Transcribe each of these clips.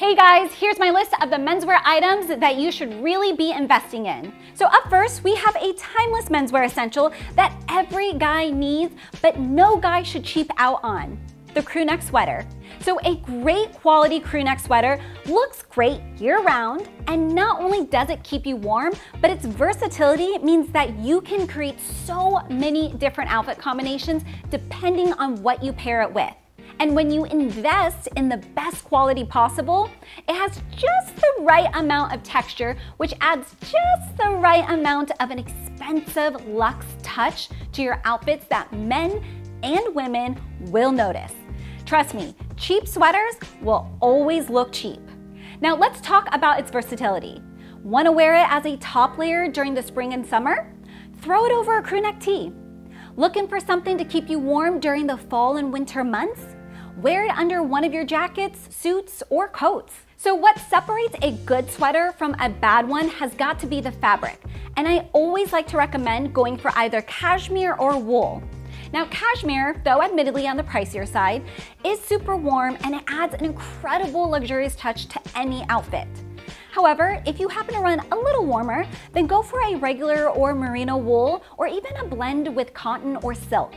Hey guys, here's my list of the menswear items that you should really be investing in. So up first, we have a timeless menswear essential that every guy needs, but no guy should cheap out on: the crewneck sweater. So a great quality crewneck sweater looks great year-round, and not only does it keep you warm, but its versatility means that you can create so many different outfit combinations depending on what you pair it with. And when you invest in the best quality possible, it has just the right amount of texture, which adds just the right amount of an expensive luxe touch to your outfits that men and women will notice. Trust me, cheap sweaters will always look cheap. Now let's talk about its versatility. Want to wear it as a top layer during the spring and summer? Throw it over a crewneck tee. Looking for something to keep you warm during the fall and winter months? Wear it under one of your jackets, suits, or coats. So what separates a good sweater from a bad one has got to be the fabric. And I always like to recommend going for either cashmere or wool. Now cashmere, though admittedly on the pricier side, is super warm and it adds an incredible luxurious touch to any outfit. However, if you happen to run a little warmer, then go for a regular or merino wool, or even a blend with cotton or silk.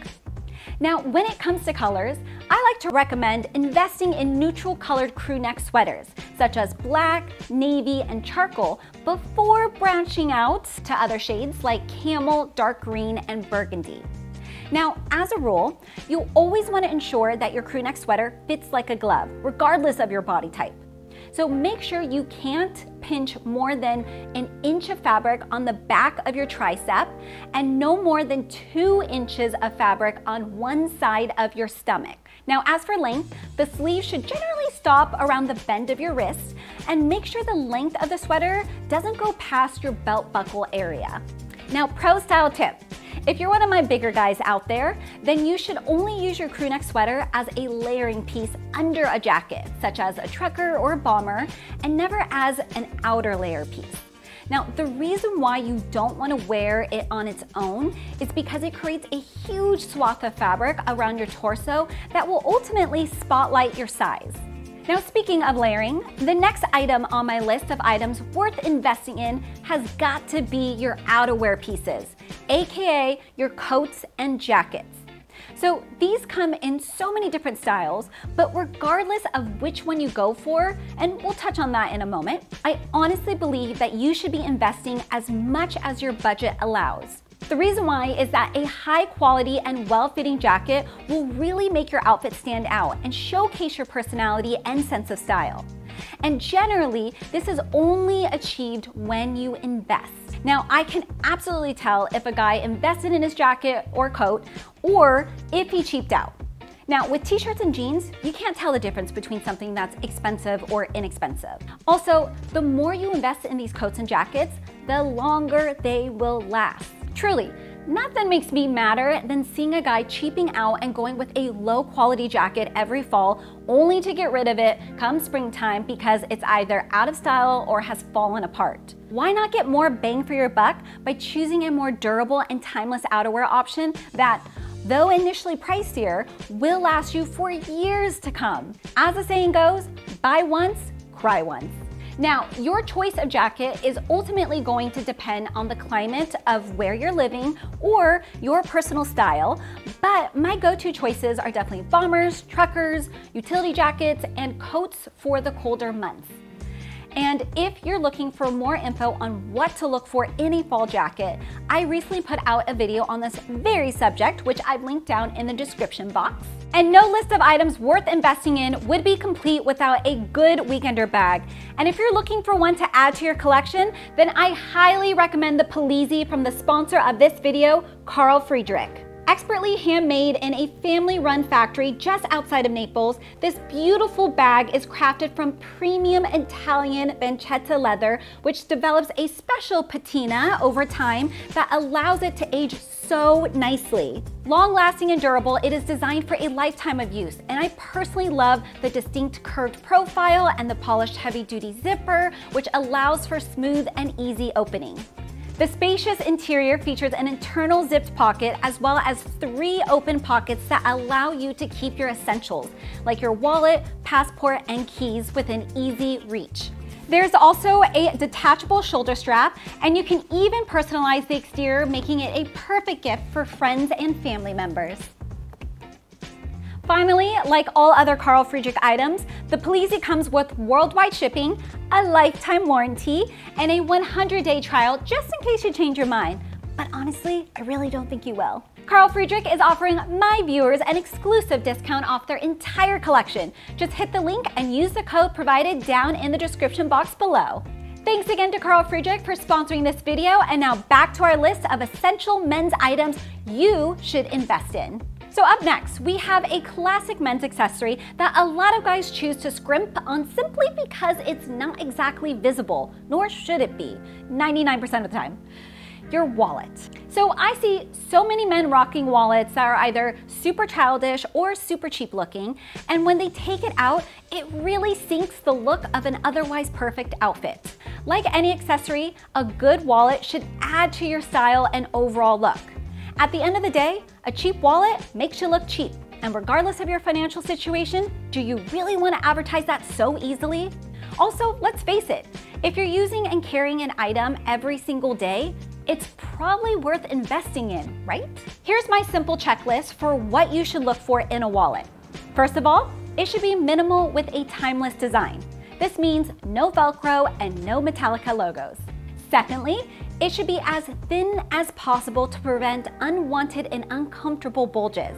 Now, when it comes to colors, I like to recommend investing in neutral colored crewneck sweaters, such as black, navy, and charcoal, before branching out to other shades like camel, dark green, and burgundy. Now, as a rule, you'll always want to ensure that your crewneck sweater fits like a glove, regardless of your body type. So make sure you can't pinch more than an inch of fabric on the back of your tricep and no more than 2 inches of fabric on one side of your stomach. Now, as for length, the sleeve should generally stop around the bend of your wrist, and make sure the length of the sweater doesn't go past your belt buckle area. Now, pro style tip. If you're one of my bigger guys out there, then you should only use your crewneck sweater as a layering piece under a jacket, such as a trucker or a bomber, and never as an outer layer piece. Now, the reason why you don't want to wear it on its own is because it creates a huge swath of fabric around your torso that will ultimately spotlight your size. Now, speaking of layering, the next item on my list of items worth investing in has got to be your outerwear pieces, aka your coats and jackets. So these come in so many different styles, but regardless of which one you go for, and we'll touch on that in a moment, I honestly believe that you should be investing as much as your budget allows. The reason why is that a high quality and well-fitting jacket will really make your outfit stand out and showcase your personality and sense of style. And generally, this is only achieved when you invest. Now, I can absolutely tell if a guy invested in his jacket or coat, or if he cheaped out. Now, with t-shirts and jeans, you can't tell the difference between something that's expensive or inexpensive. Also, the more you invest in these coats and jackets, the longer they will last. Truly, nothing makes me madder than seeing a guy cheaping out and going with a low quality jacket every fall only to get rid of it come springtime because it's either out of style or has fallen apart. Why not get more bang for your buck by choosing a more durable and timeless outerwear option that, though initially pricier, will last you for years to come? As the saying goes, buy once, cry once. Now, your choice of jacket is ultimately going to depend on the climate of where you're living or your personal style, but my go-to choices are definitely bombers, truckers, utility jackets, and coats for the colder months. And if you're looking for more info on what to look for in a fall jacket, I recently put out a video on this very subject, which I've linked down in the description box. And no list of items worth investing in would be complete without a good weekender bag. And if you're looking for one to add to your collection, then I highly recommend the Polizzi from the sponsor of this video, Carl Friedrich. Expertly handmade in a family-run factory just outside of Naples, this beautiful bag is crafted from premium Italian pancetta leather, which develops a special patina over time that allows it to age so nicely. Long-lasting and durable, it is designed for a lifetime of use, and I personally love the distinct curved profile and the polished heavy-duty zipper, which allows for smooth and easy opening. The spacious interior features an internal zipped pocket as well as 3 open pockets that allow you to keep your essentials, like your wallet, passport, and keys within easy reach. There's also a detachable shoulder strap, and you can even personalize the exterior, making it a perfect gift for friends and family members. Finally, like all other Carl Friedrich items, the Polizzi comes with worldwide shipping, a lifetime warranty, and a 100-day trial just in case you change your mind. But honestly, I really don't think you will. Carl Friedrich is offering my viewers an exclusive discount off their entire collection. Just hit the link and use the code provided down in the description box below. Thanks again to Carl Friedrich for sponsoring this video, and now back to our list of essential men's items you should invest in. So up next, we have a classic men's accessory that a lot of guys choose to scrimp on simply because it's not exactly visible, nor should it be, 99% of the time. Your wallet. So I see so many men rocking wallets that are either super childish or super cheap looking, and when they take it out, it really sinks the look of an otherwise perfect outfit. Like any accessory, a good wallet should add to your style and overall look. At the end of the day, a cheap wallet makes you look cheap. And regardless of your financial situation, do you really want to advertise that so easily? Also, let's face it, if you're using and carrying an item every single day, it's probably worth investing in, right? Here's my simple checklist for what you should look for in a wallet. First of all, it should be minimal with a timeless design. This means no Velcro and no Metallica logos. Secondly, it should be as thin as possible to prevent unwanted and uncomfortable bulges.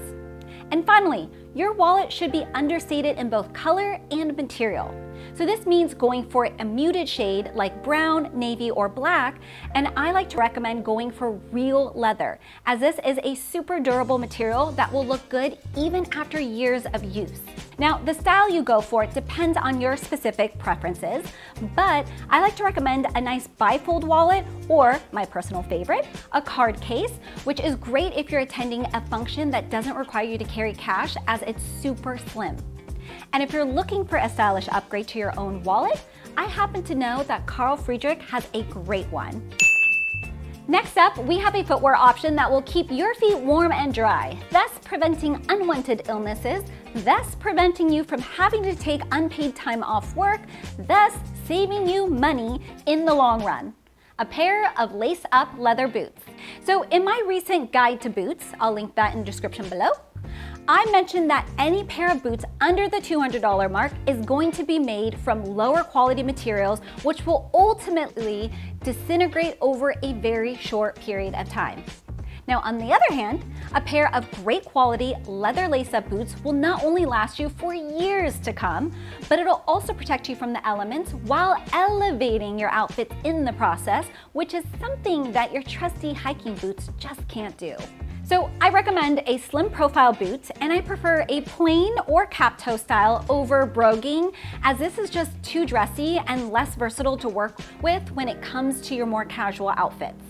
And finally, your wallet should be understated in both color and material. So this means going for a muted shade like brown, navy, or black, and I like to recommend going for real leather, as this is a super durable material that will look good even after years of use. Now, the style you go for depends on your specific preferences, but I like to recommend a nice bifold wallet or, my personal favorite, a card case, which is great if you're attending a function that doesn't require you to carry cash as it's super slim. And if you're looking for a stylish upgrade to your own wallet, I happen to know that Carl Friedrich has a great one. Next up, we have a footwear option that will keep your feet warm and dry, thus preventing unwanted illnesses, thus preventing you from having to take unpaid time off work, thus saving you money in the long run. A pair of lace-up leather boots. So in my recent guide to boots, I'll link that in the description below, I mentioned that any pair of boots under the $200 mark is going to be made from lower quality materials, which will ultimately disintegrate over a very short period of time. Now, on the other hand, a pair of great quality leather lace-up boots will not only last you for years to come, but it'll also protect you from the elements while elevating your outfit in the process, which is something that your trusty hiking boots just can't do. So I recommend a slim profile boot, and I prefer a plain or cap toe style over broguing, as this is just too dressy and less versatile to work with when it comes to your more casual outfits.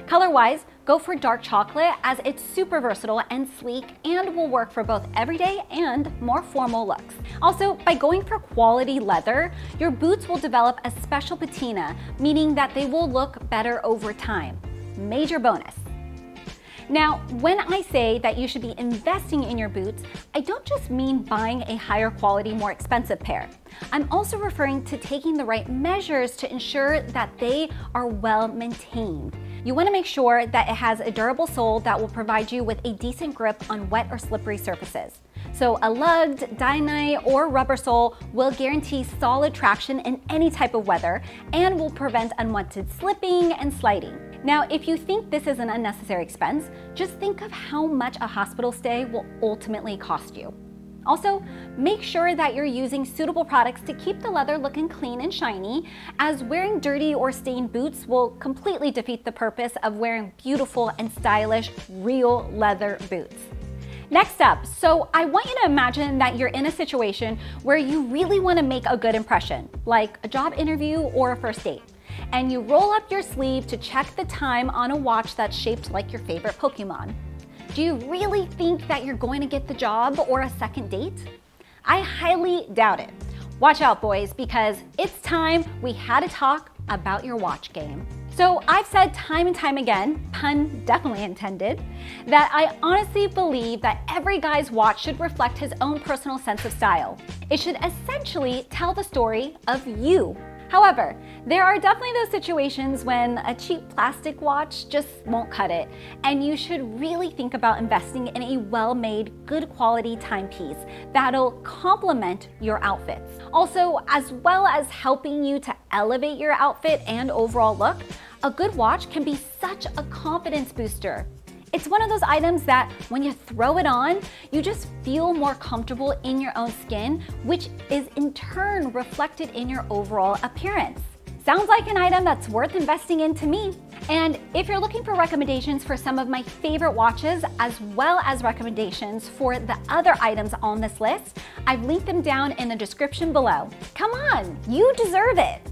Color-wise, go for dark chocolate, as it's super versatile and sleek and will work for both everyday and more formal looks. Also, by going for quality leather, your boots will develop a special patina, meaning that they will look better over time. Major bonus. Now, when I say that you should be investing in your boots, I don't just mean buying a higher quality, more expensive pair. I'm also referring to taking the right measures to ensure that they are well maintained. You want to make sure that it has a durable sole that will provide you with a decent grip on wet or slippery surfaces. So a lugged, Dynite, or rubber sole will guarantee solid traction in any type of weather and will prevent unwanted slipping and sliding. Now, if you think this is an unnecessary expense, just think of how much a hospital stay will ultimately cost you. Also, make sure that you're using suitable products to keep the leather looking clean and shiny, as wearing dirty or stained boots will completely defeat the purpose of wearing beautiful and stylish real leather boots. Next up, so I want you to imagine that you're in a situation where you really want to make a good impression, like a job interview or a first date, and you roll up your sleeve to check the time on a watch that's shaped like your favorite Pokemon. Do you really think that you're going to get the job or a second date? I highly doubt it. Watch out, boys, because it's time we had to talk about your watch game. So So I've said time and time again, pun definitely intended, that I honestly believe that every guy's watch should reflect his own personal sense of style. It should essentially tell the story of you. However, there are definitely those situations when a cheap plastic watch just won't cut it, and you should really think about investing in a well-made, good quality timepiece that'll complement your outfits. Also, as well as helping you to elevate your outfit and overall look, a good watch can be such a confidence booster. It's one of those items that when you throw it on, you just feel more comfortable in your own skin, which is in turn reflected in your overall appearance. Sounds like an item that's worth investing in to me. And if you're looking for recommendations for some of my favorite watches, as well as recommendations for the other items on this list, I've linked them down in the description below. Come on, you deserve it.